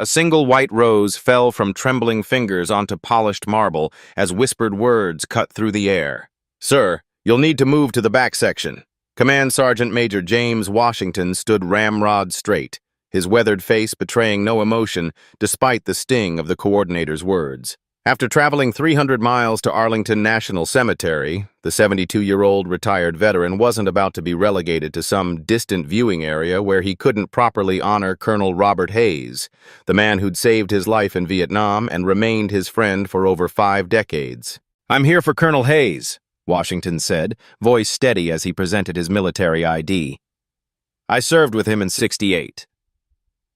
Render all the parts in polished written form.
A single white rose fell from trembling fingers onto polished marble as whispered words cut through the air. "Sir, you'll need to move to the back section." Command Sergeant Major James Washington stood ramrod straight, his weathered face betraying no emotion despite the sting of the coordinator's words. After traveling 300 miles to Arlington National Cemetery, the 72-year-old retired veteran wasn't about to be relegated to some distant viewing area where he couldn't properly honor Colonel Robert Hayes, the man who'd saved his life in Vietnam and remained his friend for over 5 decades. "I'm here for Colonel Hayes," Washington said, voice steady as he presented his military ID. "I served with him in '68.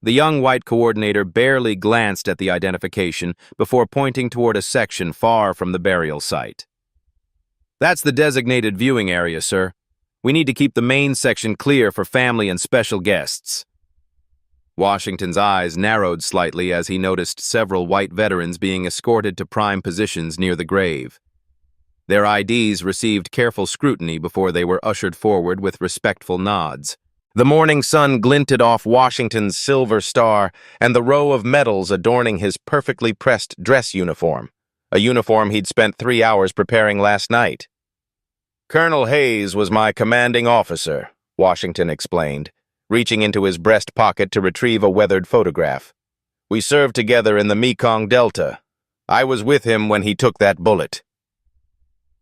The young white coordinator barely glanced at the identification before pointing toward a section far from the burial site. "That's the designated viewing area, sir. We need to keep the main section clear for family and special guests." Washington's eyes narrowed slightly as he noticed several white veterans being escorted to prime positions near the grave. Their IDs received careful scrutiny before they were ushered forward with respectful nods. The morning sun glinted off Washington's silver star and the row of medals adorning his perfectly pressed dress uniform, a uniform he'd spent 3 hours preparing last night. "Colonel Hayes was my commanding officer," Washington explained, reaching into his breast pocket to retrieve a weathered photograph. "We served together in the Mekong Delta. I was with him when he took that bullet."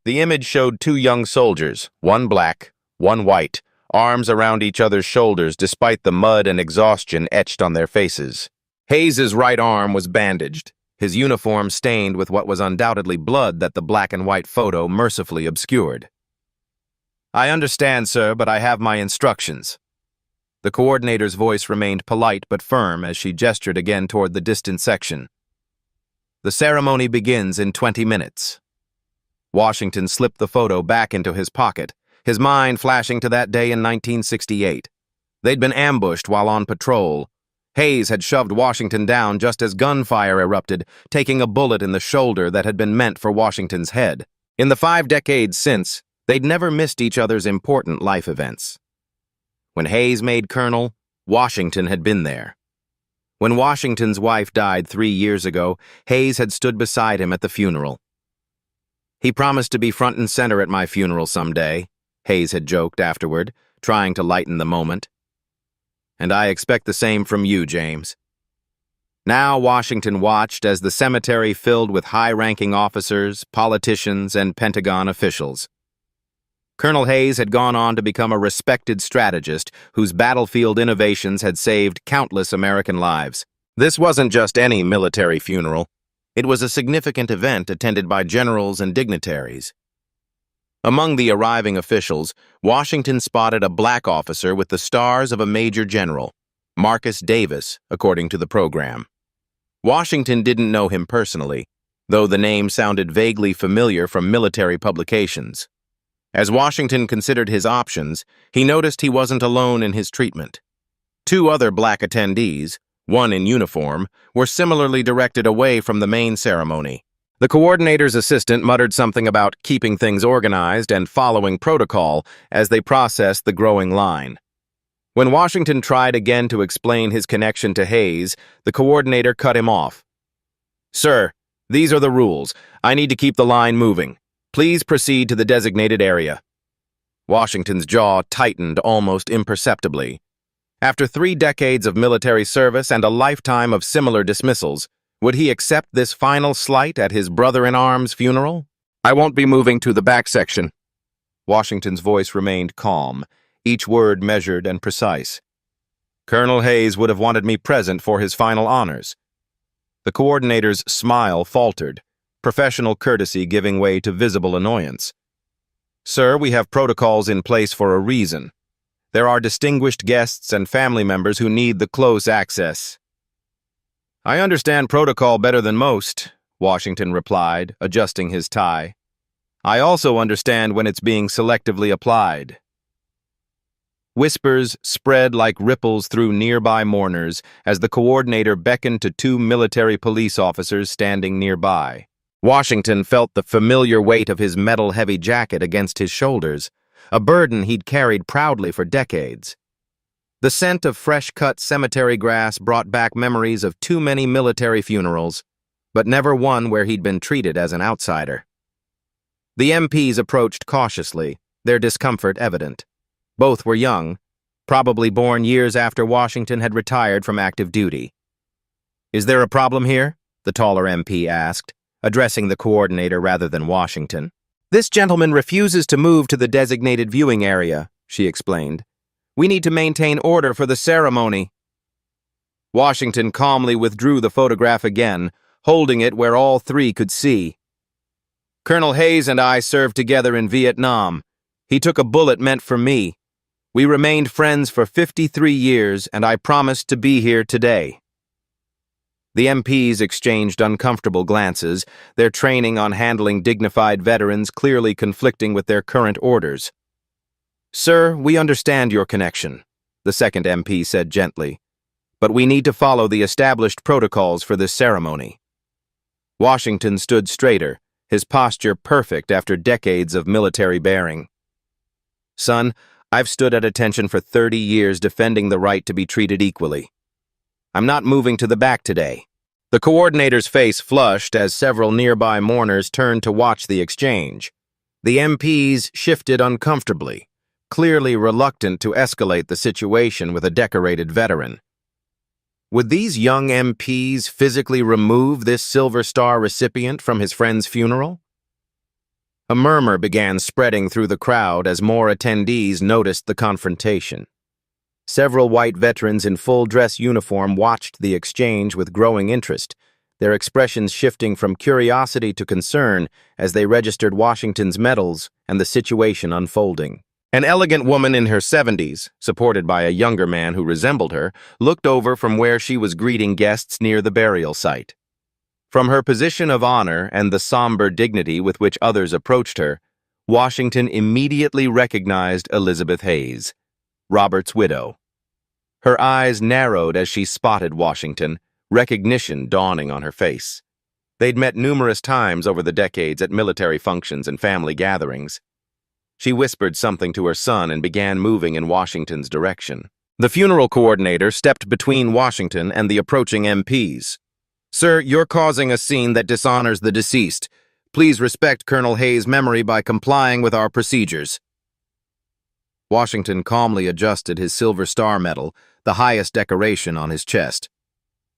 The image showed 2 young soldiers, one black, one white, arms around each other's shoulders despite the mud and exhaustion etched on their faces. Hayes's right arm was bandaged, his uniform stained with what was undoubtedly blood that the black and white photo mercifully obscured. "I understand, sir, but I have my instructions." The coordinator's voice remained polite but firm as she gestured again toward the distant section. "The ceremony begins in 20 minutes. Washington slipped the photo back into his pocket, his mind flashing to that day in 1968. They'd been ambushed while on patrol. Hayes had shoved Washington down just as gunfire erupted, taking a bullet in the shoulder that had been meant for Washington's head. In the 5 decades since, they'd never missed each other's important life events. When Hayes made colonel, Washington had been there. When Washington's wife died 3 years ago, Hayes had stood beside him at the funeral. "He promised to be front and center at my funeral someday," Hayes had joked afterward, trying to lighten the moment. "And I expect the same from you, James." Now Washington watched as the cemetery filled with high-ranking officers, politicians, and Pentagon officials. Colonel Hayes had gone on to become a respected strategist whose battlefield innovations had saved countless American lives. This wasn't just any military funeral. It was a significant event attended by generals and dignitaries. Among the arriving officials, Washington spotted a black officer with the stars of a major general, Marcus Davis, according to the program. Washington didn't know him personally, though the name sounded vaguely familiar from military publications. As Washington considered his options, he noticed he wasn't alone in his treatment. 2 other black attendees, one in uniform, were similarly directed away from the main ceremony. The coordinator's assistant muttered something about keeping things organized and following protocol as they processed the growing line. When Washington tried again to explain his connection to Hayes, the coordinator cut him off. "Sir, these are the rules. I need to keep the line moving. Please proceed to the designated area." Washington's jaw tightened almost imperceptibly. After 3 decades of military service and a lifetime of similar dismissals, would he accept this final slight at his brother-in-arms funeral? "I won't be moving to the back section." Washington's voice remained calm, each word measured and precise. "Colonel Hayes would have wanted me present for his final honors." The coordinator's smile faltered, professional courtesy giving way to visible annoyance. "Sir, we have protocols in place for a reason. There are distinguished guests and family members who need the close access." "I understand protocol better than most," Washington replied, adjusting his tie. "I also understand when it's being selectively applied." Whispers spread like ripples through nearby mourners as the coordinator beckoned to 2 military police officers standing nearby. Washington felt the familiar weight of his metal-heavy jacket against his shoulders, a burden he'd carried proudly for decades. The scent of fresh-cut cemetery grass brought back memories of too many military funerals, but never one where he'd been treated as an outsider. The MPs approached cautiously, their discomfort evident. Both were young, probably born years after Washington had retired from active duty. "Is there a problem here?" the taller MP asked, addressing the coordinator rather than Washington. "This gentleman refuses to move to the designated viewing area," she explained. "We need to maintain order for the ceremony." Washington calmly withdrew the photograph again, holding it where all three could see. "Colonel Hayes and I served together in Vietnam. He took a bullet meant for me. We remained friends for 53 years, and I promised to be here today." The MPs exchanged uncomfortable glances, their training on handling dignified veterans clearly conflicting with their current orders. "Sir, we understand your connection," the second MP said gently, "but we need to follow the established protocols for this ceremony." Washington stood straighter, his posture perfect after decades of military bearing. "Son, I've stood at attention for 30 years defending the right to be treated equally. I'm not moving to the back today." The coordinator's face flushed as several nearby mourners turned to watch the exchange. The MPs shifted uncomfortably, clearly reluctant to escalate the situation with a decorated veteran. Would these young MPs physically remove this Silver Star recipient from his friend's funeral? A murmur began spreading through the crowd as more attendees noticed the confrontation. Several white veterans in full dress uniform watched the exchange with growing interest, their expressions shifting from curiosity to concern as they registered Washington's medals and the situation unfolding. An elegant woman in her 70s, supported by a younger man who resembled her, looked over from where she was greeting guests near the burial site. From her position of honor and the somber dignity with which others approached her, Washington immediately recognized Elizabeth Hayes, Robert's widow. Her eyes narrowed as she spotted Washington, recognition dawning on her face. They'd met numerous times over the decades at military functions and family gatherings. She whispered something to her son and began moving in Washington's direction. The funeral coordinator stepped between Washington and the approaching MPs. "Sir, you're causing a scene that dishonors the deceased. Please respect Colonel Hayes' memory by complying with our procedures." Washington calmly adjusted his Silver Star medal, the highest decoration on his chest.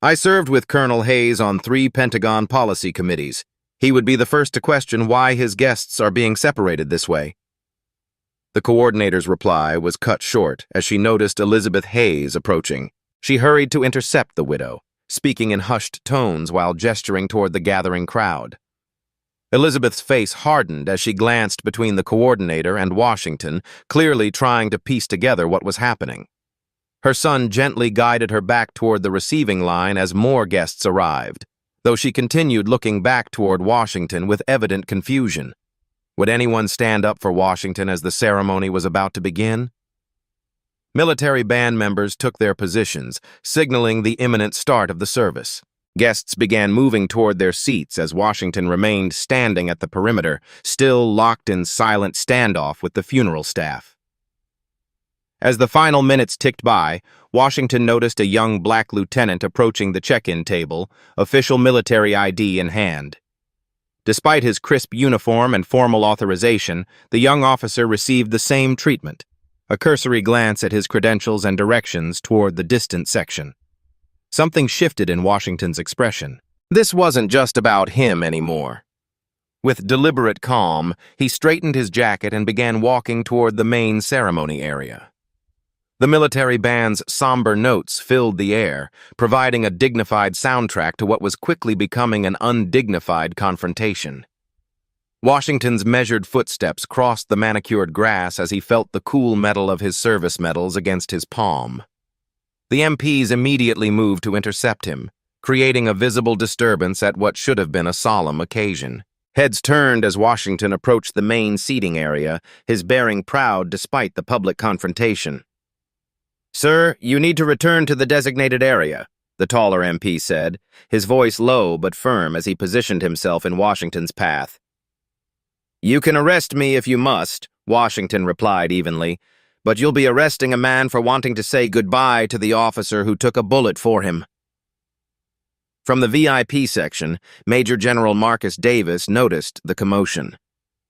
"I served with Colonel Hayes on 3 Pentagon policy committees. He would be the first to question why his guests are being separated this way." The coordinator's reply was cut short as she noticed Elizabeth Hayes approaching. She hurried to intercept the widow, speaking in hushed tones while gesturing toward the gathering crowd. Elizabeth's face hardened as she glanced between the coordinator and Washington, clearly trying to piece together what was happening. Her son gently guided her back toward the receiving line as more guests arrived, though she continued looking back toward Washington with evident confusion. Would anyone stand up for Washington as the ceremony was about to begin? Military band members took their positions, signaling the imminent start of the service. Guests began moving toward their seats as Washington remained standing at the perimeter, still locked in silent standoff with the funeral staff. As the final minutes ticked by, Washington noticed a young black lieutenant approaching the check-in table, official military ID in hand. Despite his crisp uniform and formal authorization, the young officer received the same treatment, a cursory glance at his credentials and directions toward the distant section. Something shifted in Washington's expression. This wasn't just about him anymore. With deliberate calm, he straightened his jacket and began walking toward the main ceremony area. The military band's somber notes filled the air, providing a dignified soundtrack to what was quickly becoming an undignified confrontation. Washington's measured footsteps crossed the manicured grass as he felt the cool metal of his service medals against his palm. The MPs immediately moved to intercept him, creating a visible disturbance at what should have been a solemn occasion. Heads turned as Washington approached the main seating area, his bearing proud despite the public confrontation. "Sir, you need to return to the designated area," the taller MP said, his voice low but firm as he positioned himself in Washington's path. "You can arrest me if you must," Washington replied evenly, but you'll be arresting a man for wanting to say goodbye to the officer who took a bullet for him." From the VIP section, Major General Marcus Davis noticed the commotion.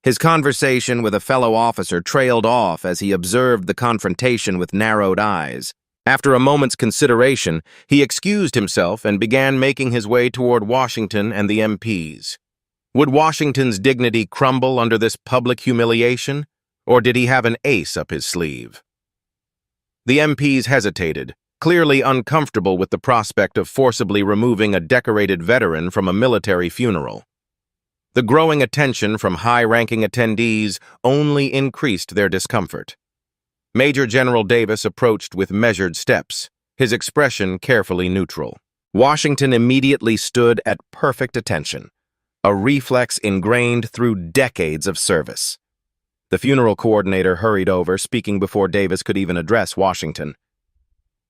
His conversation with a fellow officer trailed off as he observed the confrontation with narrowed eyes. After a moment's consideration, he excused himself and began making his way toward Washington and the MPs. Would Washington's dignity crumble under this public humiliation, or did he have an ace up his sleeve? The MPs hesitated, clearly uncomfortable with the prospect of forcibly removing a decorated veteran from a military funeral. The growing attention from high-ranking attendees only increased their discomfort. Major General Davis approached with measured steps, his expression carefully neutral. Washington immediately stood at perfect attention, a reflex ingrained through decades of service. The funeral coordinator hurried over, speaking before Davis could even address Washington.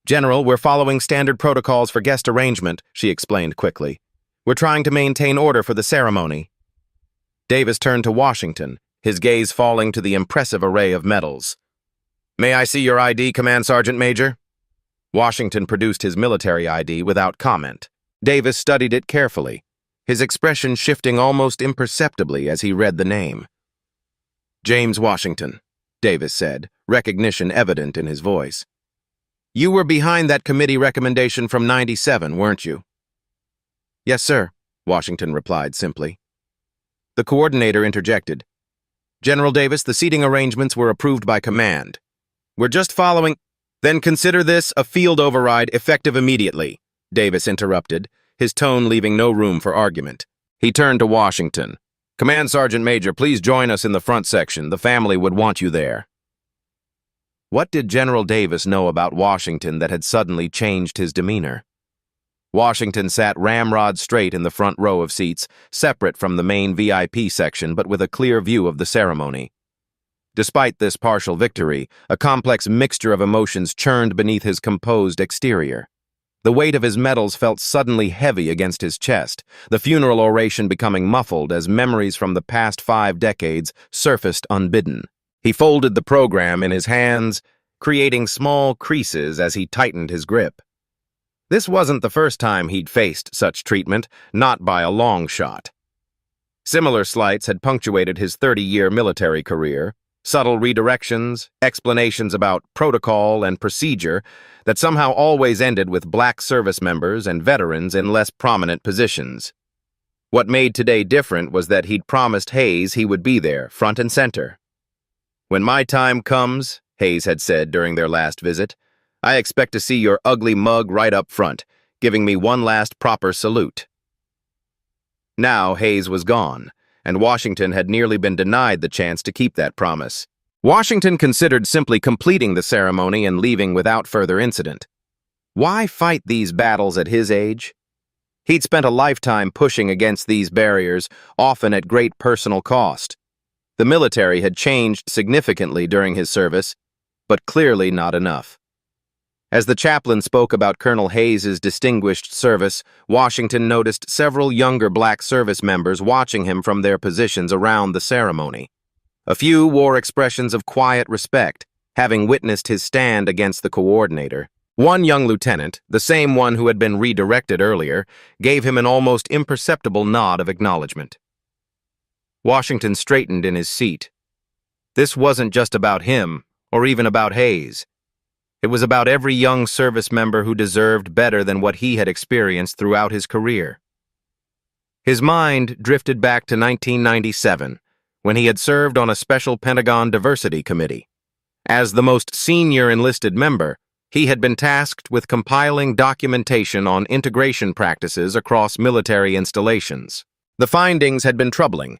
"General, we're following standard protocols for guest arrangement," she explained quickly. "We're trying to maintain order for the ceremony." Davis turned to Washington, his gaze falling to the impressive array of medals. "May I see your ID, Command Sergeant Major?" Washington produced his military ID without comment. Davis studied it carefully, his expression shifting almost imperceptibly as he read the name. "James Washington," Davis said, recognition evident in his voice. "You were behind that committee recommendation from '97, weren't you?" "Yes, sir," Washington replied simply. The coordinator interjected. "General Davis, the seating arrangements were approved by command. We're just following—" "Then consider this a field override effective immediately," Davis interrupted, his tone leaving no room for argument. He turned to Washington. "Command Sergeant Major, please join us in the front section. The family would want you there." What did General Davis know about Washington that had suddenly changed his demeanor? Washington sat ramrod straight in the front row of seats, separate from the main VIP section but with a clear view of the ceremony. Despite this partial victory, a complex mixture of emotions churned beneath his composed exterior. The weight of his medals felt suddenly heavy against his chest, the funeral oration becoming muffled as memories from the past 5 decades surfaced unbidden. He folded the program in his hands, creating small creases as he tightened his grip. This wasn't the first time he'd faced such treatment, not by a long shot. Similar slights had punctuated his 30-year military career, subtle redirections, explanations about protocol and procedure that somehow always ended with black service members and veterans in less prominent positions. What made today different was that he'd promised Hayes he would be there, front and center. "When my time comes," Hayes had said during their last visit, "I expect to see your ugly mug right up front, giving me one last proper salute." Now Hayes was gone, and Washington had nearly been denied the chance to keep that promise. Washington considered simply completing the ceremony and leaving without further incident. Why fight these battles at his age? He'd spent a lifetime pushing against these barriers, often at great personal cost. The military had changed significantly during his service, but clearly not enough. As the chaplain spoke about Colonel Hayes's distinguished service, Washington noticed several younger black service members watching him from their positions around the ceremony. A few wore expressions of quiet respect, having witnessed his stand against the coordinator. One young lieutenant, the same one who had been redirected earlier, gave him an almost imperceptible nod of acknowledgement. Washington straightened in his seat. This wasn't just about him, or even about Hayes. It was about every young service member who deserved better than what he had experienced throughout his career. His mind drifted back to 1997, when he had served on a special Pentagon diversity committee. As the most senior enlisted member, he had been tasked with compiling documentation on integration practices across military installations. The findings had been troubling.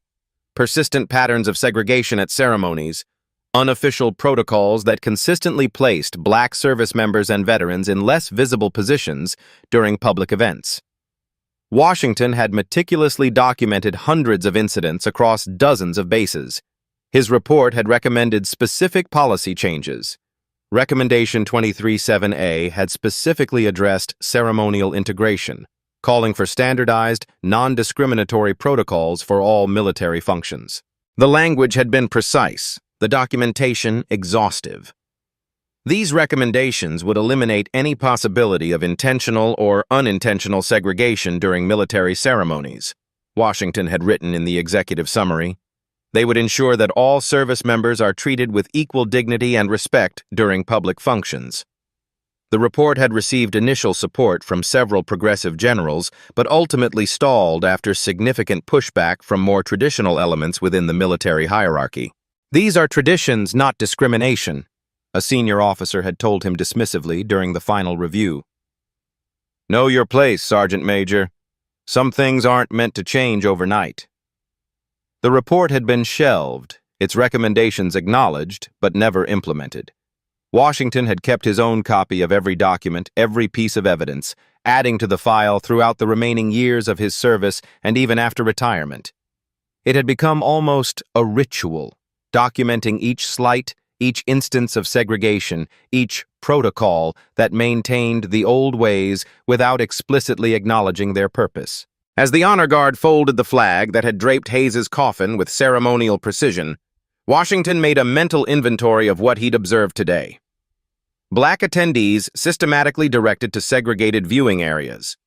Persistent patterns of segregation at ceremonies, unofficial protocols that consistently placed black service members and veterans in less visible positions during public events. Washington had meticulously documented hundreds of incidents across dozens of bases. His report had recommended specific policy changes. Recommendation 23-7A had specifically addressed ceremonial integration, calling for standardized, non-discriminatory protocols for all military functions. The language had been precise, the documentation exhaustive. These recommendations would eliminate any possibility of intentional or unintentional segregation during military ceremonies, Washington had written in the executive summary. They would ensure that all service members are treated with equal dignity and respect during public functions. The report had received initial support from several progressive generals, but ultimately stalled after significant pushback from more traditional elements within the military hierarchy. "These are traditions, not discrimination," a senior officer had told him dismissively during the final review. "Know your place, Sergeant Major. Some things aren't meant to change overnight." The report had been shelved, its recommendations acknowledged, but never implemented. Washington had kept his own copy of every document, every piece of evidence, adding to the file throughout the remaining years of his service and even after retirement. It had become almost a ritual, documenting each slight, each instance of segregation, each protocol that maintained the old ways without explicitly acknowledging their purpose. As the honor guard folded the flag that had draped Hayes's coffin with ceremonial precision, Washington made a mental inventory of what he'd observed today. Black attendees systematically directed to segregated viewing areas.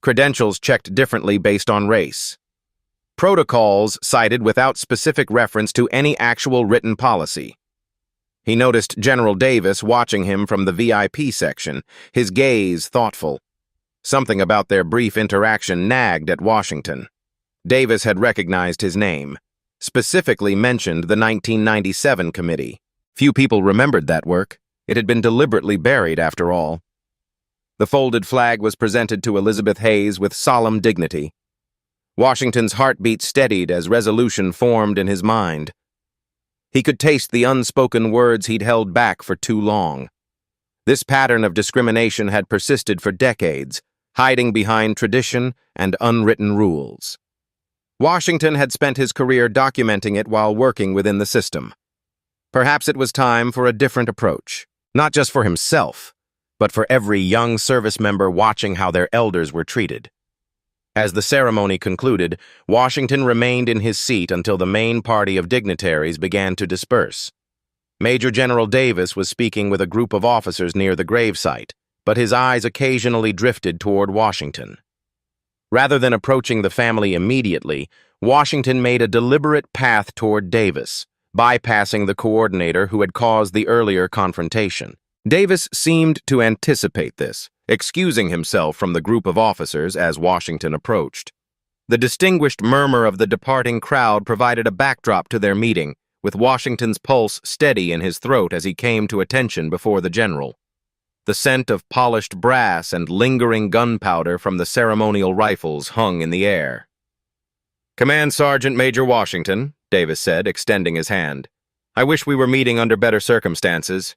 Credentials checked differently based on race. Protocols cited without specific reference to any actual written policy. He noticed General Davis watching him from the VIP section, his gaze thoughtful. Something about their brief interaction nagged at Washington. Davis had recognized his name, specifically mentioned the 1997 committee. Few people remembered that work. It had been deliberately buried, after all. The folded flag was presented to Elizabeth Hayes with solemn dignity. Washington's heartbeat steadied as resolution formed in his mind. He could taste the unspoken words he'd held back for too long. This pattern of discrimination had persisted for decades, hiding behind tradition and unwritten rules. Washington had spent his career documenting it while working within the system. Perhaps it was time for a different approach, not just for himself, but for every young service member watching how their elders were treated. As the ceremony concluded, Washington remained in his seat until the main party of dignitaries began to disperse. Major General Davis was speaking with a group of officers near the gravesite, but his eyes occasionally drifted toward Washington. Rather than approaching the family immediately, Washington made a deliberate path toward Davis, bypassing the coordinator who had caused the earlier confrontation. Davis seemed to anticipate this, excusing himself from the group of officers as Washington approached. The distinguished murmur of the departing crowd provided a backdrop to their meeting, with Washington's pulse steady in his throat as he came to attention before the general. The scent of polished brass and lingering gunpowder from the ceremonial rifles hung in the air. "Command Sergeant Major Washington," Davis said, extending his hand. "I wish we were meeting under better circumstances."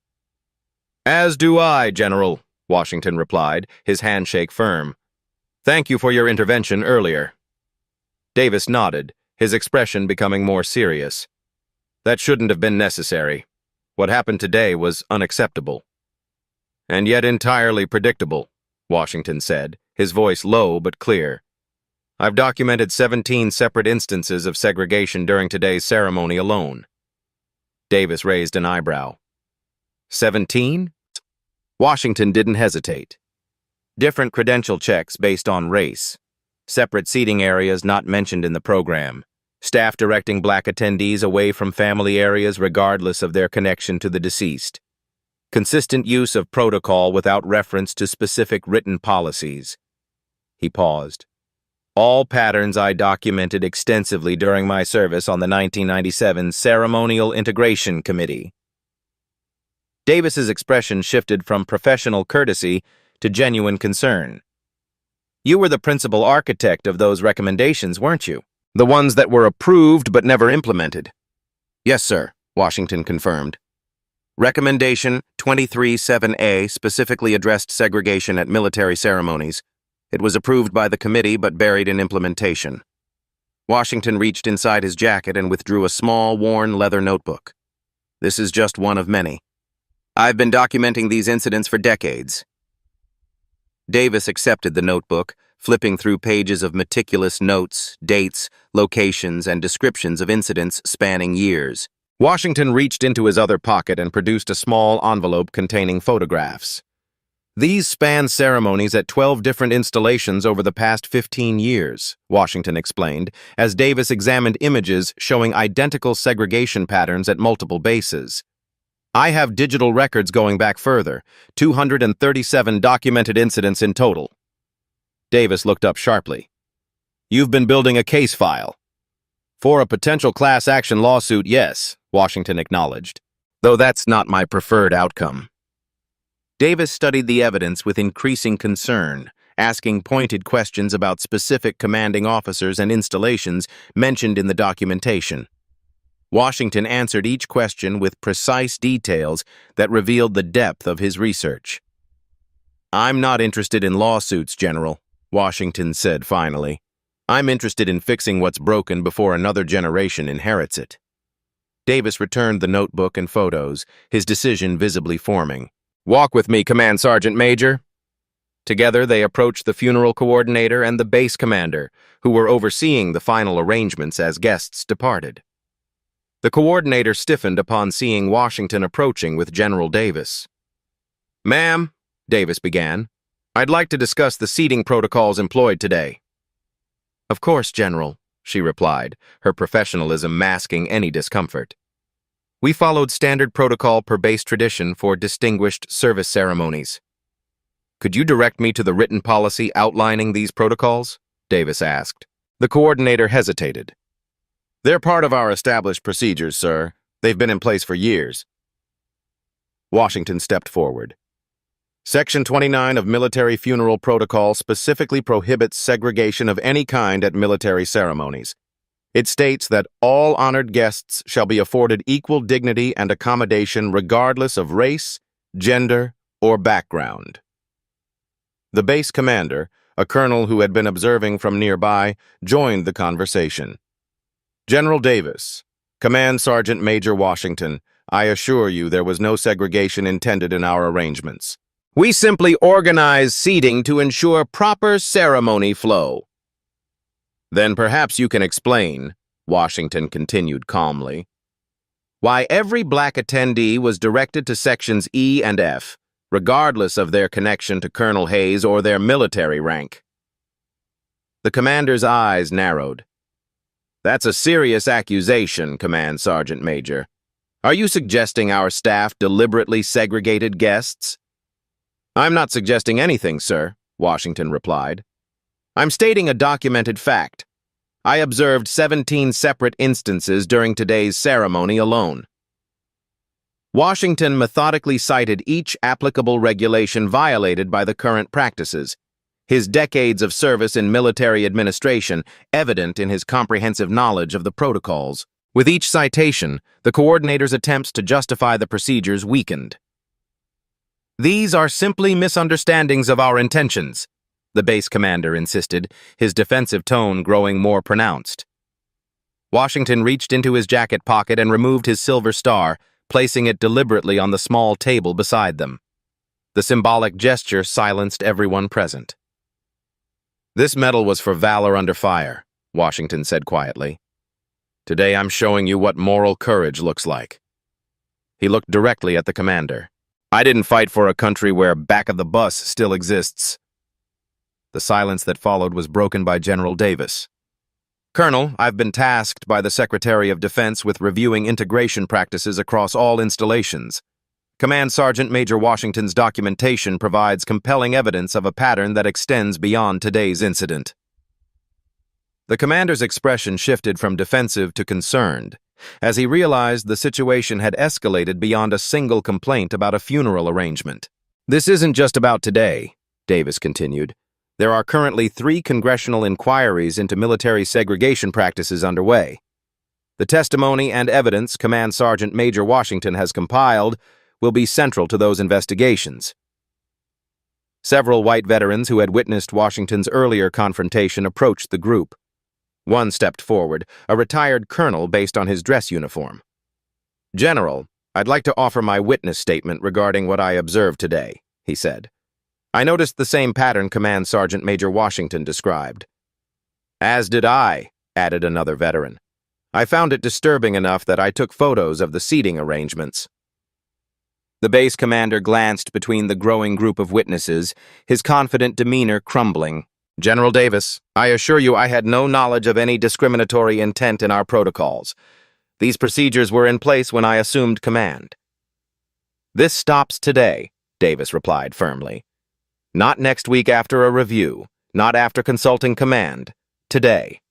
"As do I, General," Washington replied, his handshake firm. "Thank you for your intervention earlier." Davis nodded, his expression becoming more serious. "That shouldn't have been necessary. What happened today was unacceptable." "And yet entirely predictable," Washington said, his voice low but clear. "I've documented 17 separate instances of segregation during today's ceremony alone." Davis raised an eyebrow. 17? Washington didn't hesitate. Different credential checks based on race. Separate seating areas not mentioned in the program. Staff directing black attendees away from family areas regardless of their connection to the deceased. Consistent use of protocol without reference to specific written policies. He paused. "All patterns I documented extensively during my service on the 1997 Ceremonial Integration Committee." Davis's expression shifted from professional courtesy to genuine concern. "You were the principal architect of those recommendations, weren't you? The ones that were approved but never implemented." "Yes, sir," Washington confirmed. Recommendation 23-7A specifically addressed segregation at military ceremonies. It was approved by the committee but buried in implementation. Washington reached inside his jacket and withdrew a small, worn leather notebook. "This is just one of many. I've been documenting these incidents for decades." Davis accepted the notebook, flipping through pages of meticulous notes, dates, locations, and descriptions of incidents spanning years. Washington reached into his other pocket and produced a small envelope containing photographs. These span ceremonies at 12 different installations over the past 15 years, Washington explained, as Davis examined images showing identical segregation patterns at multiple bases. I have digital records going back further, 237 documented incidents in total. Davis looked up sharply. You've been building a case file. For a potential class action lawsuit, yes, Washington acknowledged, though that's not my preferred outcome. Davis studied the evidence with increasing concern, asking pointed questions about specific commanding officers and installations mentioned in the documentation. Washington answered each question with precise details that revealed the depth of his research. I'm not interested in lawsuits, General, Washington said finally. I'm interested in fixing what's broken before another generation inherits it. Davis returned the notebook and photos, his decision visibly forming. Walk with me, Command Sergeant Major. Together, they approached the funeral coordinator and the base commander, who were overseeing the final arrangements as guests departed. The coordinator stiffened upon seeing Washington approaching with General Davis. Ma'am, Davis began, I'd like to discuss the seating protocols employed today. Of course, General, she replied, her professionalism masking any discomfort. We followed standard protocol per base tradition for distinguished service ceremonies. Could you direct me to the written policy outlining these protocols? Davis asked. The coordinator hesitated. They're part of our established procedures, sir. They've been in place for years. Washington stepped forward. Section 29 of Military Funeral Protocol specifically prohibits segregation of any kind at military ceremonies. It states that all honored guests shall be afforded equal dignity and accommodation regardless of race, gender, or background. The base commander, a colonel who had been observing from nearby, joined the conversation. General Davis, Command Sergeant Major Washington, I assure you there was no segregation intended in our arrangements. We simply organize seating to ensure proper ceremony flow. Then perhaps you can explain, Washington continued calmly, why every black attendee was directed to sections E and F, regardless of their connection to Colonel Hayes or their military rank. The commander's eyes narrowed. That's a serious accusation, Command Sergeant Major. Are you suggesting our staff deliberately segregated guests? I'm not suggesting anything, sir, Washington replied. I'm stating a documented fact. I observed 17 separate instances during today's ceremony alone. Washington methodically cited each applicable regulation violated by the current practices, his decades of service in military administration evident in his comprehensive knowledge of the protocols. With each citation, the coordinator's attempts to justify the procedures weakened. These are simply misunderstandings of our intentions, the base commander insisted, his defensive tone growing more pronounced. Washington reached into his jacket pocket and removed his silver star, placing it deliberately on the small table beside them. The symbolic gesture silenced everyone present. This medal was for valor under fire, Washington said quietly. Today I'm showing you what moral courage looks like. He looked directly at the commander. I didn't fight for a country where back of the bus still exists. The silence that followed was broken by General Davis. Colonel, I've been tasked by the Secretary of Defense with reviewing integration practices across all installations. Command Sergeant Major Washington's documentation provides compelling evidence of a pattern that extends beyond today's incident. The commander's expression shifted from defensive to concerned, as he realized the situation had escalated beyond a single complaint about a funeral arrangement. This isn't just about today, Davis continued. There are currently 3 congressional inquiries into military segregation practices underway. The testimony and evidence Command Sergeant Major Washington has compiled will be central to those investigations. Several white veterans who had witnessed Washington's earlier confrontation approached the group. One stepped forward, a retired colonel based on his dress uniform. General, I'd like to offer my witness statement regarding what I observed today, he said. I noticed the same pattern Command Sergeant Major Washington described. As did I, added another veteran. I found it disturbing enough that I took photos of the seating arrangements." The base commander glanced between the growing group of witnesses, his confident demeanor crumbling. "General Davis, I assure you I had no knowledge of any discriminatory intent in our protocols. These procedures were in place when I assumed command." "This stops today," Davis replied firmly. "Not next week after a review, not after consulting command. Today."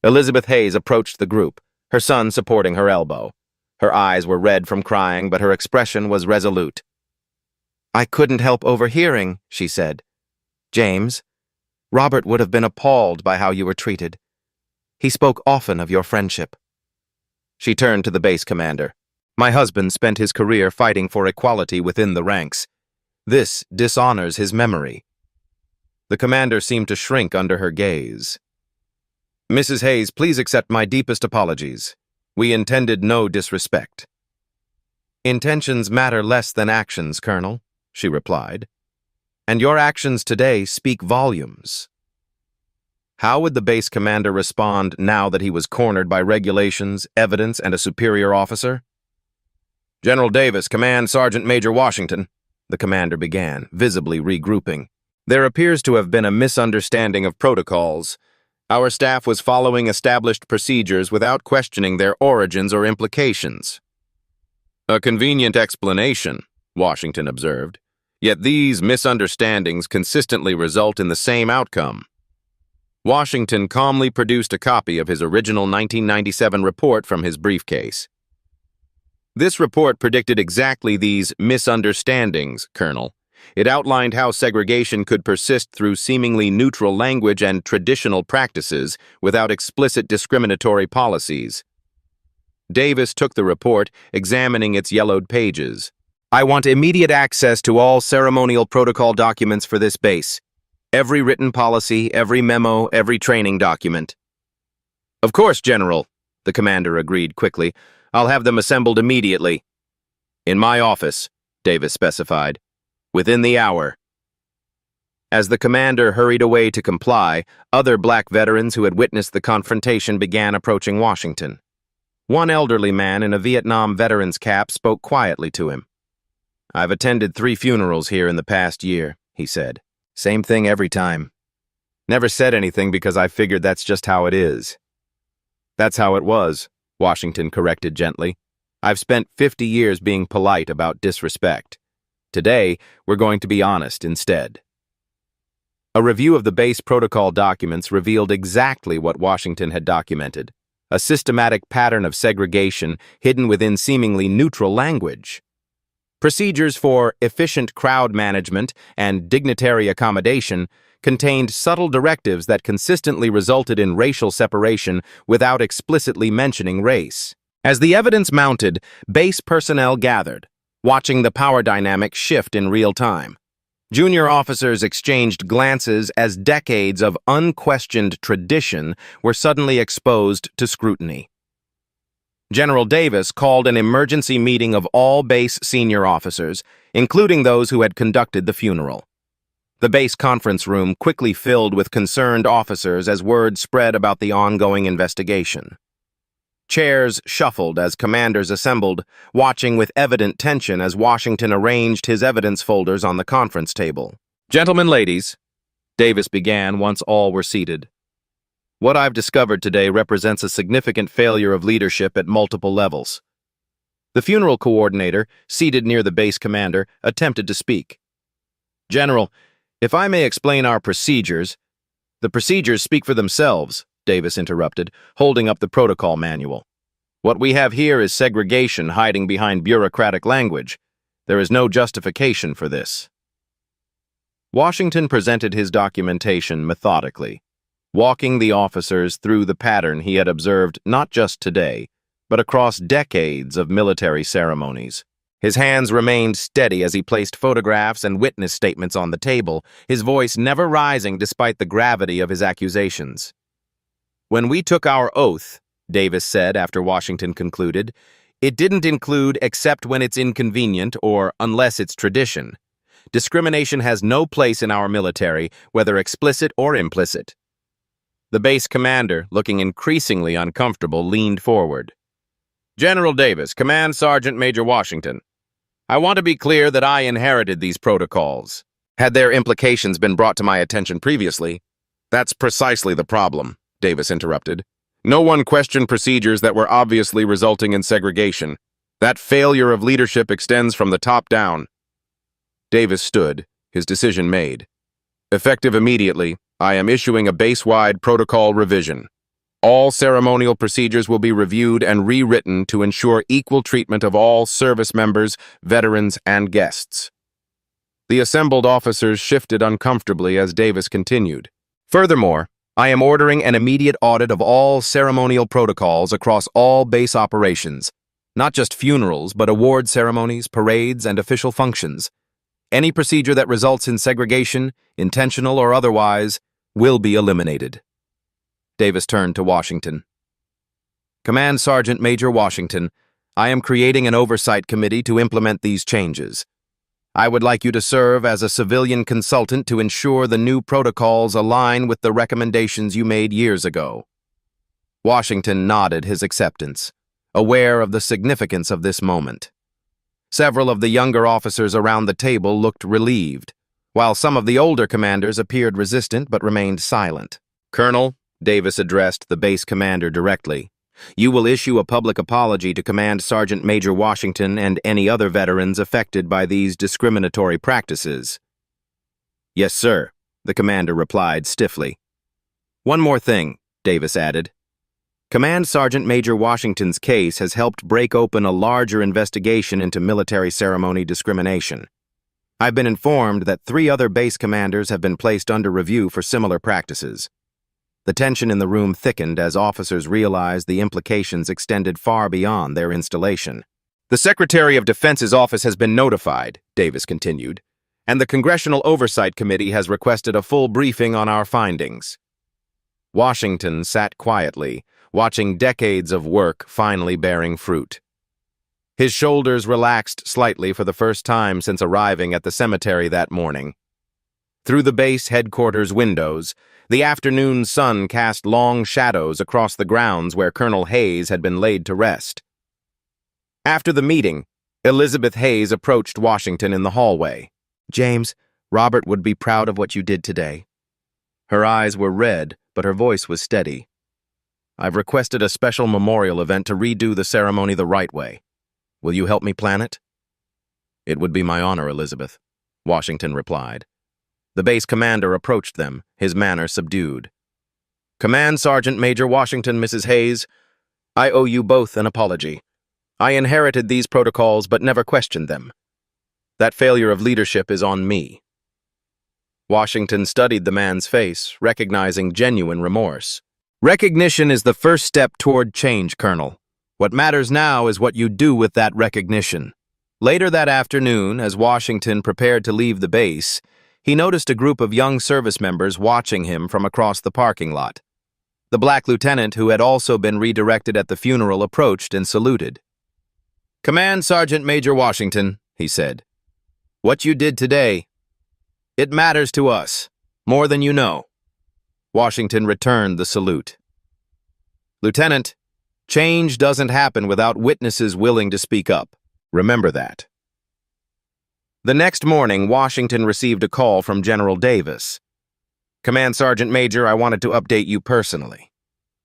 Elizabeth Hayes approached the group, her son supporting her elbow. Her eyes were red from crying, but her expression was resolute. "I couldn't help overhearing," she said. "James, Robert would have been appalled by how you were treated. He spoke often of your friendship." She turned to the base commander. "My husband spent his career fighting for equality within the ranks. This dishonors his memory." The commander seemed to shrink under her gaze. "Mrs. Hayes, please accept my deepest apologies. We intended no disrespect." "Intentions matter less than actions, Colonel," she replied. "And your actions today speak volumes." How would the base commander respond now that he was cornered by regulations, evidence, and a superior officer? "General Davis, Command Sergeant Major Washington," the commander began, visibly regrouping. "There appears to have been a misunderstanding of protocols. Our staff was following established procedures without questioning their origins or implications." "A convenient explanation," Washington observed. "Yet these misunderstandings consistently result in the same outcome." Washington calmly produced a copy of his original 1997 report from his briefcase. "This report predicted exactly these misunderstandings, Colonel. It outlined how segregation could persist through seemingly neutral language and traditional practices without explicit discriminatory policies." Davis took the report, examining its yellowed pages. "I want immediate access to all ceremonial protocol documents for this base. Every written policy, every memo, every training document." "Of course, General," the commander agreed quickly. "I'll have them assembled immediately." "In my office," Davis specified. "Within the hour." As the commander hurried away to comply, other black veterans who had witnessed the confrontation began approaching Washington. One elderly man in a Vietnam veteran's cap spoke quietly to him. "I've attended 3 funerals here in the past year," he said. "Same thing every time. Never said anything because I figured that's just how it is." "That's how it was," Washington corrected gently. "I've spent 50 years being polite about disrespect. Today, we're going to be honest instead." A review of the base protocol documents revealed exactly what Washington had documented: a systematic pattern of segregation hidden within seemingly neutral language. Procedures for efficient crowd management and dignitary accommodation contained subtle directives that consistently resulted in racial separation without explicitly mentioning race. As the evidence mounted, base personnel gathered, watching the power dynamic shift in real time. Junior officers exchanged glances as decades of unquestioned tradition were suddenly exposed to scrutiny. General Davis called an emergency meeting of all base senior officers, including those who had conducted the funeral. The base conference room quickly filled with concerned officers as word spread about the ongoing investigation. Chairs shuffled as commanders assembled, watching with evident tension as Washington arranged his evidence folders on the conference table. "Gentlemen, ladies," Davis began once all were seated. "What I've discovered today represents a significant failure of leadership at multiple levels." The funeral coordinator, seated near the base commander, attempted to speak. "General, if I may explain our procedures—" "The procedures speak for themselves," Davis interrupted, holding up the protocol manual. "What we have here is segregation hiding behind bureaucratic language. There is no justification for this." Washington presented his documentation methodically, walking the officers through the pattern he had observed not just today, but across decades of military ceremonies. His hands remained steady as he placed photographs and witness statements on the table, his voice never rising despite the gravity of his accusations. "When we took our oath," Davis said after Washington concluded, "it didn't include except when it's inconvenient or unless it's tradition. Discrimination has no place in our military, whether explicit or implicit." The base commander, looking increasingly uncomfortable, leaned forward. General Davis, Command Sergeant Major Washington. I want to be clear that I inherited these protocols. Had their implications been brought to my attention previously? That's precisely the problem, Davis interrupted. No one questioned procedures that were obviously resulting in segregation. That failure of leadership extends from the top down. Davis stood, his decision made. Effective immediately, I am issuing a base-wide protocol revision. All ceremonial procedures will be reviewed and rewritten to ensure equal treatment of all service members, veterans, and guests. The assembled officers shifted uncomfortably as Davis continued. Furthermore, I am ordering an immediate audit of all ceremonial protocols across all base operations, not just funerals, but award ceremonies, parades, and official functions. Any procedure that results in segregation, intentional or otherwise, will be eliminated. Davis turned to Washington. Command Sergeant Major Washington, I am creating an oversight committee to implement these changes. I would like you to serve as a civilian consultant to ensure the new protocols align with the recommendations you made years ago. Washington nodded his acceptance, aware of the significance of this moment. Several of the younger officers around the table looked relieved, while some of the older commanders appeared resistant but remained silent. Colonel, Davis addressed the base commander directly, you will issue a public apology to Command Sergeant Major Washington and any other veterans affected by these discriminatory practices. Yes, sir, the commander replied stiffly. One more thing, Davis added. Command Sergeant Major Washington's case has helped break open a larger investigation into military ceremony discrimination. I've been informed that 3 other base commanders have been placed under review for similar practices. The tension in the room thickened as officers realized the implications extended far beyond their installation. The Secretary of Defense's office has been notified, Davis continued, and the Congressional Oversight Committee has requested a full briefing on our findings. Washington sat quietly, watching decades of work finally bearing fruit. His shoulders relaxed slightly for the first time since arriving at the cemetery that morning. Through the base headquarters windows, the afternoon sun cast long shadows across the grounds where Colonel Hayes had been laid to rest. After the meeting, Elizabeth Hayes approached Washington in the hallway. James, Robert would be proud of what you did today. Her eyes were red, but her voice was steady. I've requested a special memorial event to redo the ceremony the right way. Will you help me plan it? It would be my honor, Elizabeth, Washington replied. The base commander approached them, his manner subdued. Command Sergeant Major Washington, Mrs. Hayes, I owe you both an apology. I inherited these protocols but never questioned them. That failure of leadership is on me. Washington studied the man's face, recognizing genuine remorse. Recognition is the first step toward change, Colonel. What matters now is what you do with that recognition. Later that afternoon, as Washington prepared to leave the base, he noticed a group of young service members watching him from across the parking lot. The black lieutenant, who had also been redirected at the funeral, approached and saluted. Command Sergeant Major Washington, he said. What you did today, it matters to us, more than you know. Washington returned the salute. Lieutenant, change doesn't happen without witnesses willing to speak up. Remember that. The next morning, Washington received a call from General Davis. Command Sergeant Major, I wanted to update you personally.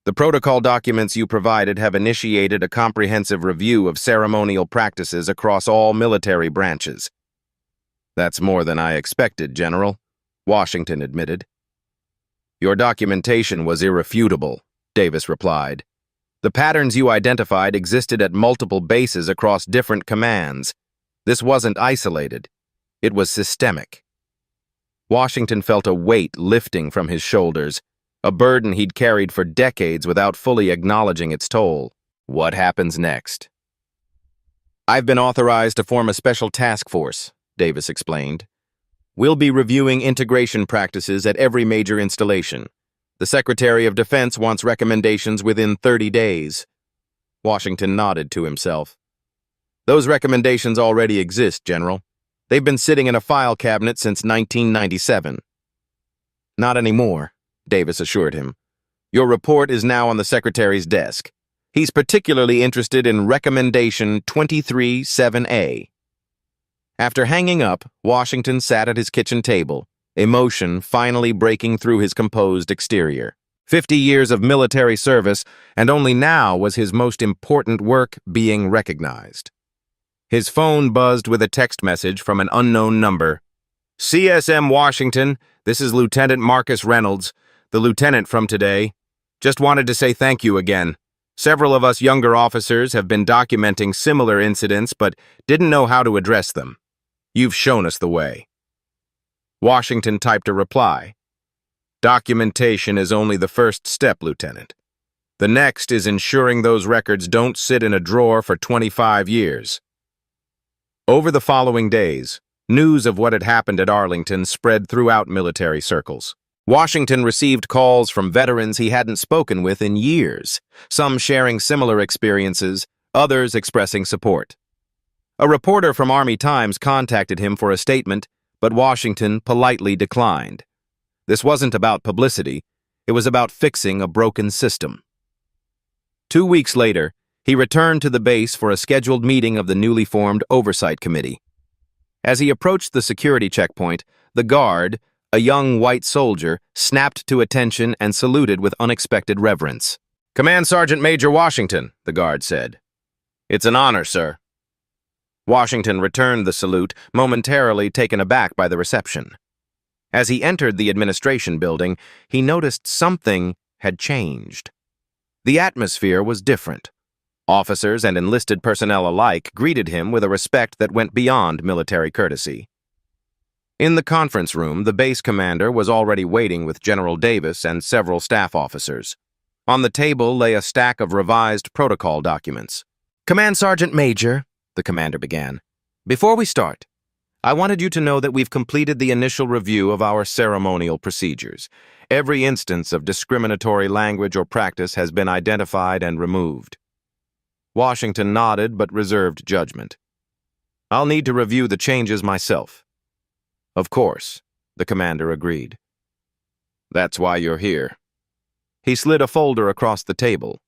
The protocol documents you provided have initiated a comprehensive review of ceremonial practices across all military branches. That's more than I expected, General, Washington admitted. Your documentation was irrefutable, Davis replied. The patterns you identified existed at multiple bases across different commands. This wasn't isolated. It was systemic. Washington felt a weight lifting from his shoulders, a burden he'd carried for decades without fully acknowledging its toll. What happens next? I've been authorized to form a special task force, Davis explained. We'll be reviewing integration practices at every major installation. The Secretary of Defense wants recommendations within 30 days. Washington nodded to himself. Those recommendations already exist, General. They've been sitting in a file cabinet since 1997. Not anymore, Davis assured him. Your report is now on the Secretary's desk. He's particularly interested in Recommendation 23-7A. After hanging up, Washington sat at his kitchen table, emotion finally breaking through his composed exterior. 50 years of military service, and only now was his most important work being recognized. His phone buzzed with a text message from an unknown number. CSM Washington, this is Lieutenant Marcus Reynolds, the lieutenant from today. Just wanted to say thank you again. Several of us younger officers have been documenting similar incidents but didn't know how to address them. You've shown us the way. Washington typed a reply. Documentation is only the first step, Lieutenant. The next is ensuring those records don't sit in a drawer for 25 years. Over the following days, news of what had happened at Arlington spread throughout military circles. Washington received calls from veterans he hadn't spoken with in years, some sharing similar experiences, others expressing support. A reporter from Army Times contacted him for a statement, but Washington politely declined. This wasn't about publicity, it was about fixing a broken system. 2 weeks later, he returned to the base for a scheduled meeting of the newly formed Oversight Committee. As he approached the security checkpoint, the guard, a young white soldier, snapped to attention and saluted with unexpected reverence. Command Sergeant Major Washington, the guard said. It's an honor, sir. Washington returned the salute, momentarily taken aback by the reception. As he entered the administration building, he noticed something had changed. The atmosphere was different. Officers and enlisted personnel alike greeted him with a respect that went beyond military courtesy. In the conference room, the base commander was already waiting with General Davis and several staff officers. On the table lay a stack of revised protocol documents. Command Sergeant Major, the commander began, before we start, I wanted you to know that we've completed the initial review of our ceremonial procedures. Every instance of discriminatory language or practice has been identified and removed. Washington nodded but reserved judgment. I'll need to review the changes myself. Of course, the commander agreed. That's why you're here. He slid a folder across the table.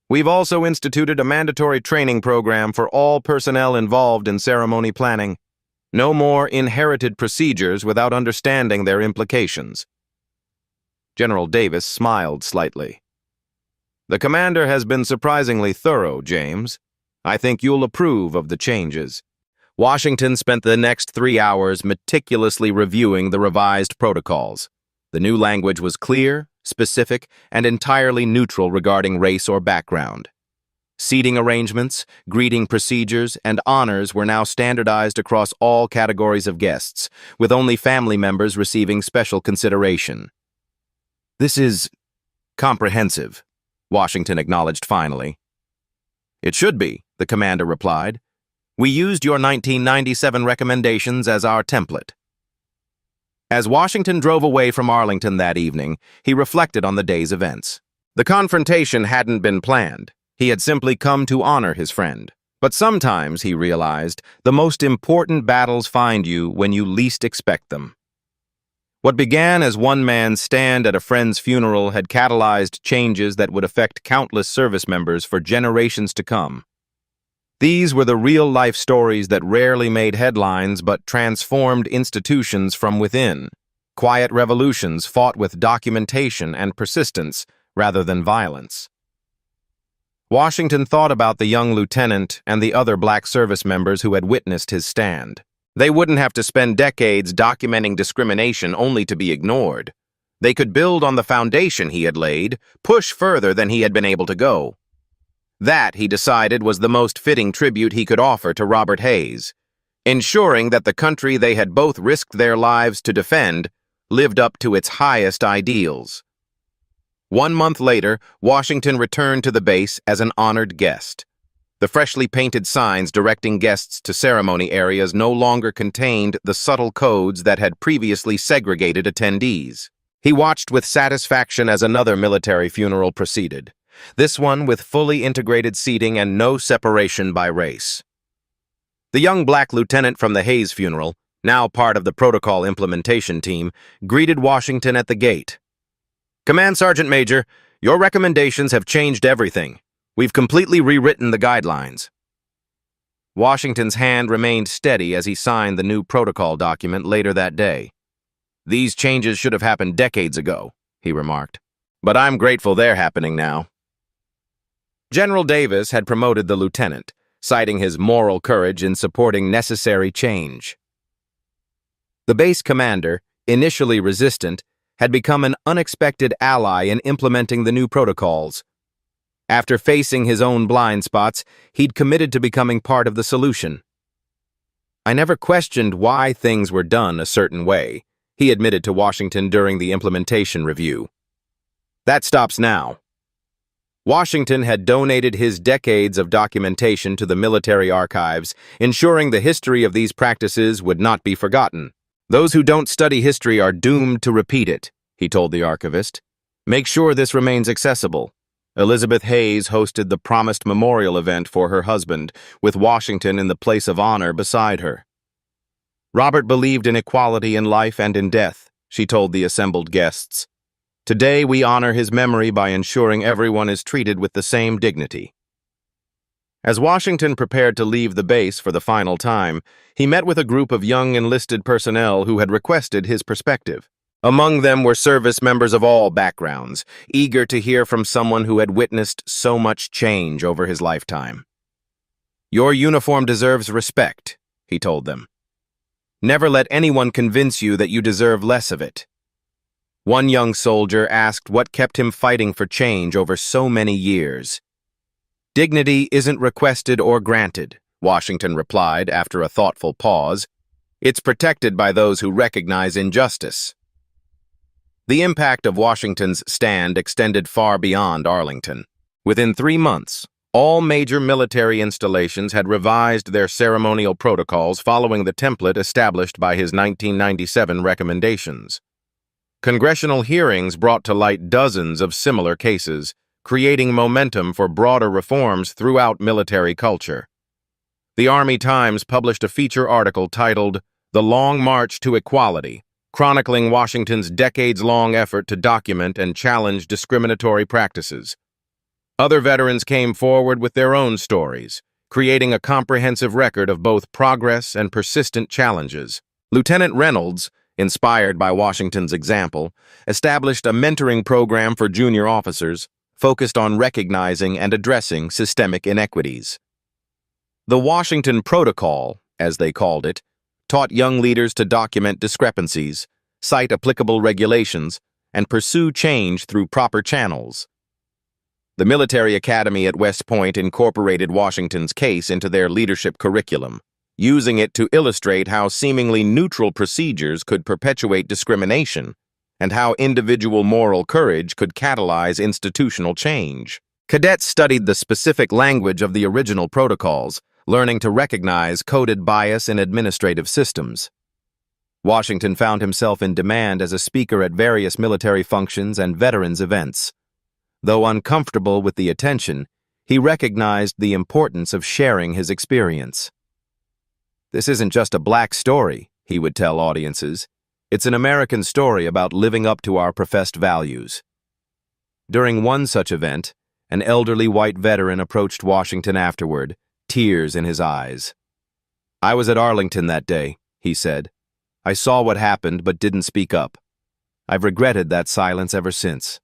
We've also instituted a mandatory training program for all personnel involved in ceremony planning. No more inherited procedures without understanding their implications. General Davis smiled slightly. The commander has been surprisingly thorough, James. I think you'll approve of the changes. Washington spent the next 3 hours meticulously reviewing the revised protocols. The new language was clear, specific, and entirely neutral regarding race or background. Seating arrangements, greeting procedures, and honors were now standardized across all categories of guests, with only family members receiving special consideration. This is comprehensive, Washington acknowledged finally. It should be, the commander replied. We used your 1997 recommendations as our template. As Washington drove away from Arlington that evening, he reflected on the day's events. The confrontation hadn't been planned. He had simply come to honor his friend. But sometimes, he realized, the most important battles find you when you least expect them. What began as one man's stand at a friend's funeral had catalyzed changes that would affect countless service members for generations to come. These were the real-life stories that rarely made headlines but transformed institutions from within. Quiet revolutions fought with documentation and persistence rather than violence. Washington thought about the young lieutenant and the other black service members who had witnessed his stand. They wouldn't have to spend decades documenting discrimination only to be ignored. They could build on the foundation he had laid, push further than he had been able to go. That, he decided, was the most fitting tribute he could offer to Robert Hayes, ensuring that the country they had both risked their lives to defend lived up to its highest ideals. 1 month later, Washington returned to the base as an honored guest. The freshly painted signs directing guests to ceremony areas no longer contained the subtle codes that had previously segregated attendees. He watched with satisfaction as another military funeral proceeded, this one with fully integrated seating and no separation by race. The young black lieutenant from the Hayes funeral, now part of the protocol implementation team, greeted Washington at the gate. Command Sergeant Major, Your recommendations have changed everything. We've completely rewritten the guidelines. Washington's hand remained steady as he signed the new protocol document later that day. These changes should have happened decades ago, he remarked. But I'm grateful they're happening now. General Davis had promoted the lieutenant, citing his moral courage in supporting necessary change. The base commander, initially resistant, had become an unexpected ally in implementing the new protocols. After facing his own blind spots, he'd committed to becoming part of the solution. I never questioned why things were done a certain way, he admitted to Washington during the implementation review. That stops now. Washington had donated his decades of documentation to the military archives, ensuring the history of these practices would not be forgotten. Those who don't study history are doomed to repeat it, he told the archivist. Make sure this remains accessible. Elizabeth Hayes hosted the promised memorial event for her husband, with Washington in the place of honor beside her. Robert believed in equality in life and in death, she told the assembled guests. Today we honor his memory by ensuring everyone is treated with the same dignity. As Washington prepared to leave the base for the final time, he met with a group of young enlisted personnel who had requested his perspective. Among them were service members of all backgrounds, eager to hear from someone who had witnessed so much change over his lifetime. Your uniform deserves respect, he told them. Never let anyone convince you that you deserve less of it. One young soldier asked what kept him fighting for change over so many years. Dignity isn't requested or granted, Washington replied after a thoughtful pause. It's protected by those who recognize injustice. The impact of Washington's stand extended far beyond Arlington. Within 3 months, all major military installations had revised their ceremonial protocols following the template established by his 1997 recommendations. Congressional hearings brought to light dozens of similar cases, creating momentum for broader reforms throughout military culture. The Army Times published a feature article titled, "The Long March to Equality," chronicling Washington's decades-long effort to document and challenge discriminatory practices. Other veterans came forward with their own stories, creating a comprehensive record of both progress and persistent challenges. Lieutenant Reynolds, inspired by Washington's example, established a mentoring program for junior officers, focused on recognizing and addressing systemic inequities. The Washington Protocol, as they called it, taught young leaders to document discrepancies, cite applicable regulations, and pursue change through proper channels. The military academy at West Point incorporated Washington's case into their leadership curriculum, using it to illustrate how seemingly neutral procedures could perpetuate discrimination and how individual moral courage could catalyze institutional change. Cadets studied the specific language of the original protocols, learning to recognize coded bias in administrative systems. Washington found himself in demand as a speaker at various military functions and veterans events. Though uncomfortable with the attention, he recognized the importance of sharing his experience. This isn't just a black story, he would tell audiences. It's an American story about living up to our professed values. During one such event, an elderly white veteran approached Washington afterward, tears in his eyes. I was at Arlington that day, he said. I saw what happened but didn't speak up. I've regretted that silence ever since.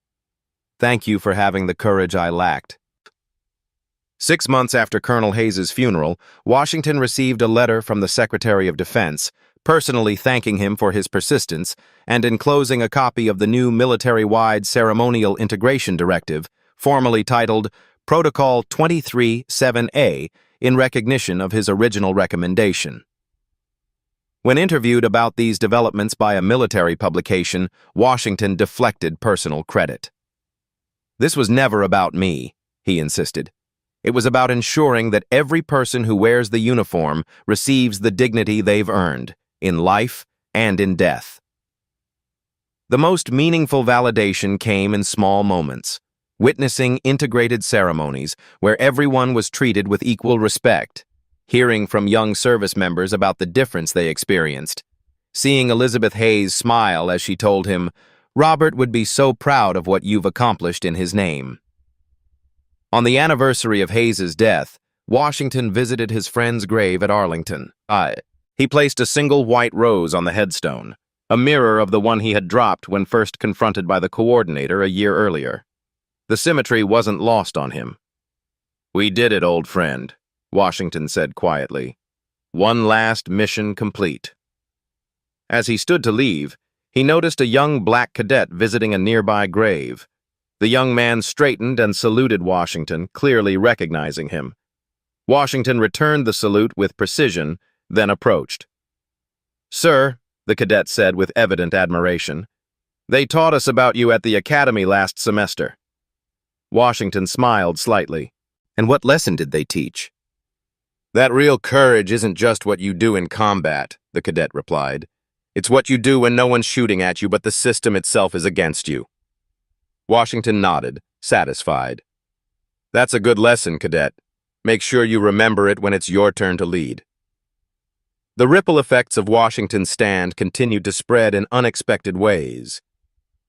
Thank you for having the courage I lacked. 6 months after Colonel Hayes's funeral, Washington received a letter from the Secretary of Defense, personally thanking him for his persistence and enclosing a copy of the new military-wide ceremonial integration directive, formally titled Protocol 23-7A, in recognition of his original recommendation. When interviewed about these developments by a military publication, Washington deflected personal credit. This was never about me, he insisted. It was about ensuring that every person who wears the uniform receives the dignity they've earned, in life and in death. The most meaningful validation came in small moments, witnessing integrated ceremonies where everyone was treated with equal respect, hearing from young service members about the difference they experienced, seeing Elizabeth Hayes smile as she told him, Robert would be so proud of what you've accomplished in his name." On the anniversary of Hayes's death, Washington visited his friend's grave at Arlington. He placed a single white rose on the headstone, a mirror of the one he had dropped when first confronted by the coordinator a year earlier. The symmetry wasn't lost on him. "We did it, old friend," Washington said quietly. "One last mission complete." As he stood to leave, he noticed a young black cadet visiting a nearby grave. The young man straightened and saluted Washington, clearly recognizing him. Washington returned the salute with precision, then approached. "Sir," the cadet said with evident admiration, "they taught us about you at the academy last semester." Washington smiled slightly. "And what lesson did they teach?" "That real courage isn't just what you do in combat," the cadet replied. "It's what you do when no one's shooting at you but the system itself is against you." Washington nodded, satisfied. "That's a good lesson, cadet. Make sure you remember it when it's your turn to lead." The ripple effects of Washington's stand continued to spread in unexpected ways.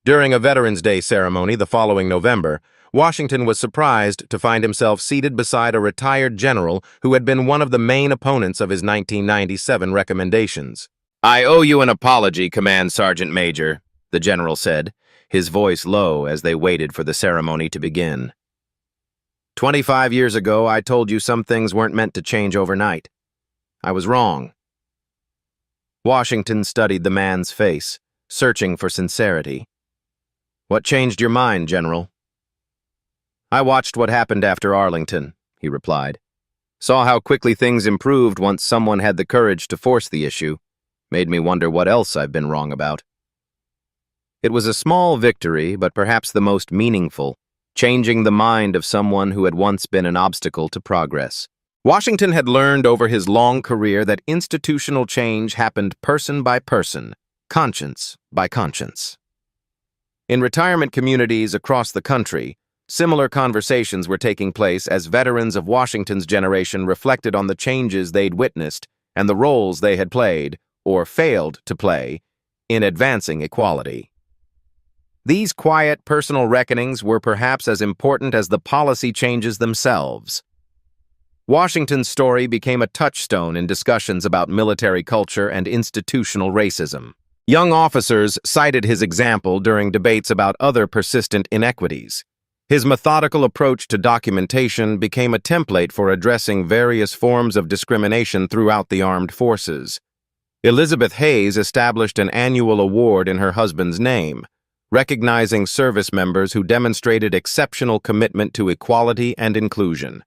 During a Veterans Day ceremony the following November, Washington was surprised to find himself seated beside a retired general who had been one of the main opponents of his 1997 recommendations. "I owe you an apology, Command Sergeant Major," the general said, his voice low as they waited for the ceremony to begin. 25 years ago, I told you some things weren't meant to change overnight. I was wrong." Washington studied the man's face, searching for sincerity. "What changed your mind, General?" "I watched what happened after Arlington," he replied. "Saw how quickly things improved once someone had the courage to force the issue. Made me wonder what else I've been wrong about." It was a small victory, but perhaps the most meaningful, changing the mind of someone who had once been an obstacle to progress. Washington had learned over his long career that institutional change happened person by person, conscience by conscience. In retirement communities across the country, similar conversations were taking place as veterans of Washington's generation reflected on the changes they'd witnessed and the roles they had played, or failed to play, in advancing equality. These quiet personal reckonings were perhaps as important as the policy changes themselves. Washington's story became a touchstone in discussions about military culture and institutional racism. Young officers cited his example during debates about other persistent inequities. His methodical approach to documentation became a template for addressing various forms of discrimination throughout the armed forces. Elizabeth Hayes established an annual award in her husband's name, recognizing service members who demonstrated exceptional commitment to equality and inclusion.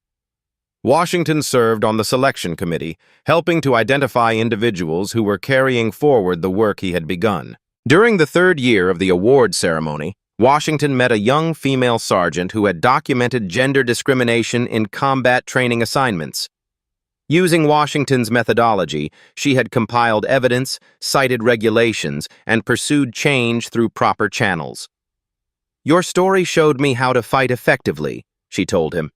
Washington served on the selection committee, helping to identify individuals who were carrying forward the work he had begun. During the third year of the award ceremony, Washington met a young female sergeant who had documented gender discrimination in combat training assignments. Using Washington's methodology, she had compiled evidence, cited regulations, and pursued change through proper channels. "Your story showed me how to fight effectively," she told him.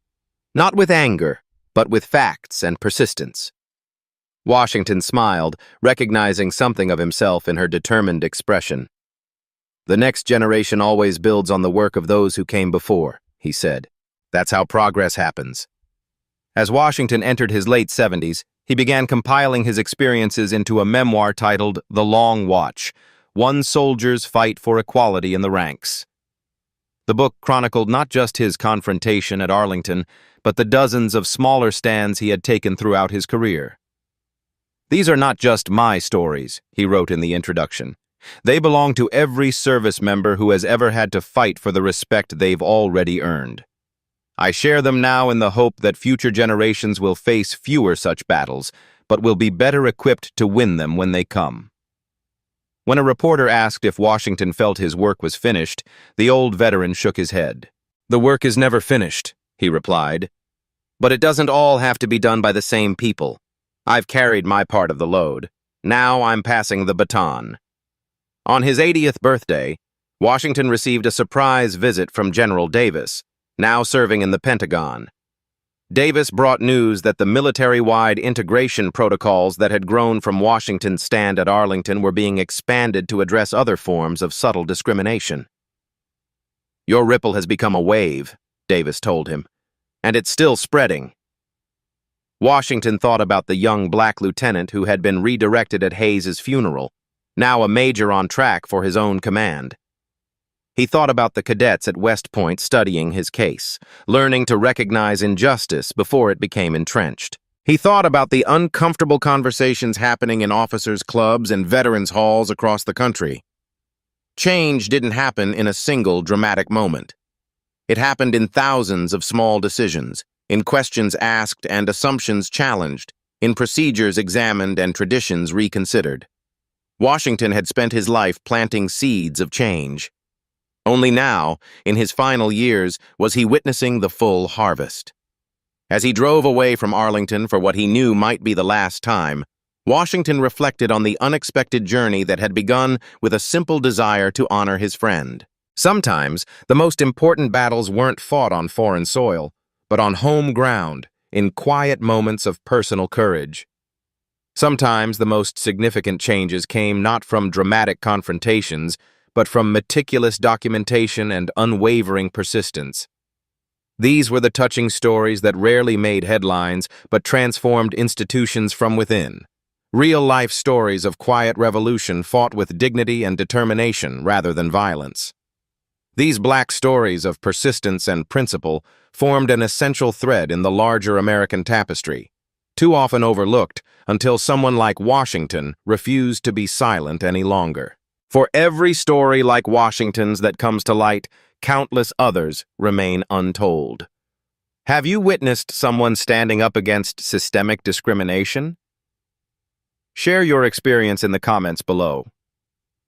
"Not with anger, but with facts and persistence." Washington smiled, recognizing something of himself in her determined expression. "The next generation always builds on the work of those who came before," he said. "That's how progress happens." As Washington entered his late 70s, he began compiling his experiences into a memoir titled The Long Watch: One Soldier's Fight for Equality in the Ranks. The book chronicled not just his confrontation at Arlington, but the dozens of smaller stands he had taken throughout his career. "These are not just my stories," he wrote in the introduction. "They belong to every service member who has ever had to fight for the respect they've already earned. I share them now in the hope that future generations will face fewer such battles, but will be better equipped to win them when they come." When a reporter asked if Washington felt his work was finished, the old veteran shook his head. "The work is never finished," he replied. "But it doesn't all have to be done by the same people. I've carried my part of the load. Now I'm passing the baton." On his 80th birthday, Washington received a surprise visit from General Davis, now serving in the Pentagon. Davis brought news that the military-wide integration protocols that had grown from Washington's stand at Arlington were being expanded to address other forms of subtle discrimination. "Your ripple has become a wave," Davis told him, "and it's still spreading." Washington thought about the young black lieutenant who had been redirected at Hayes's funeral, now a major on track for his own command. He thought about the cadets at West Point studying his case, learning to recognize injustice before it became entrenched. He thought about the uncomfortable conversations happening in officers' clubs and veterans' halls across the country. Change didn't happen in a single dramatic moment. It happened in thousands of small decisions, in questions asked and assumptions challenged, in procedures examined and traditions reconsidered. Washington had spent his life planting seeds of change. Only now, in his final years, was he witnessing the full harvest. As he drove away from Arlington for what he knew might be the last time, Washington reflected on the unexpected journey that had begun with a simple desire to honor his friend. Sometimes, the most important battles weren't fought on foreign soil, but on home ground, in quiet moments of personal courage. Sometimes the most significant changes came not from dramatic confrontations, but from meticulous documentation and unwavering persistence. These were the touching stories that rarely made headlines, but transformed institutions from within. Real-life stories of quiet revolution fought with dignity and determination rather than violence. These black stories of persistence and principle formed an essential thread in the larger American tapestry, too often overlooked until someone like Washington refused to be silent any longer. For every story like Washington's that comes to light, countless others remain untold. Have you witnessed someone standing up against systemic discrimination? Share your experience in the comments below.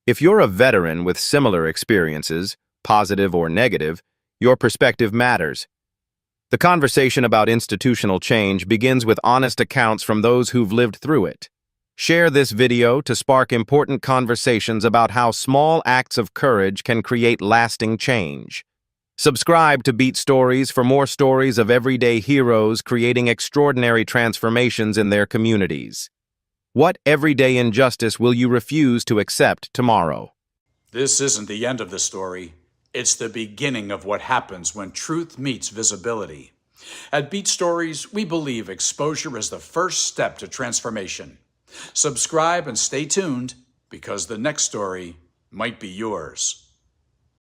If you're a veteran with similar experiences, positive or negative, your perspective matters. The conversation about institutional change begins with honest accounts from those who've lived through it. Share this video to spark important conversations about how small acts of courage can create lasting change. Subscribe to Beat Stories for more stories of everyday heroes creating extraordinary transformations in their communities. What everyday injustice will you refuse to accept tomorrow? This isn't the end of the story. It's the beginning of what happens when truth meets visibility. At Beat Stories, we believe exposure is the first step to transformation. Subscribe and stay tuned, because the next story might be yours.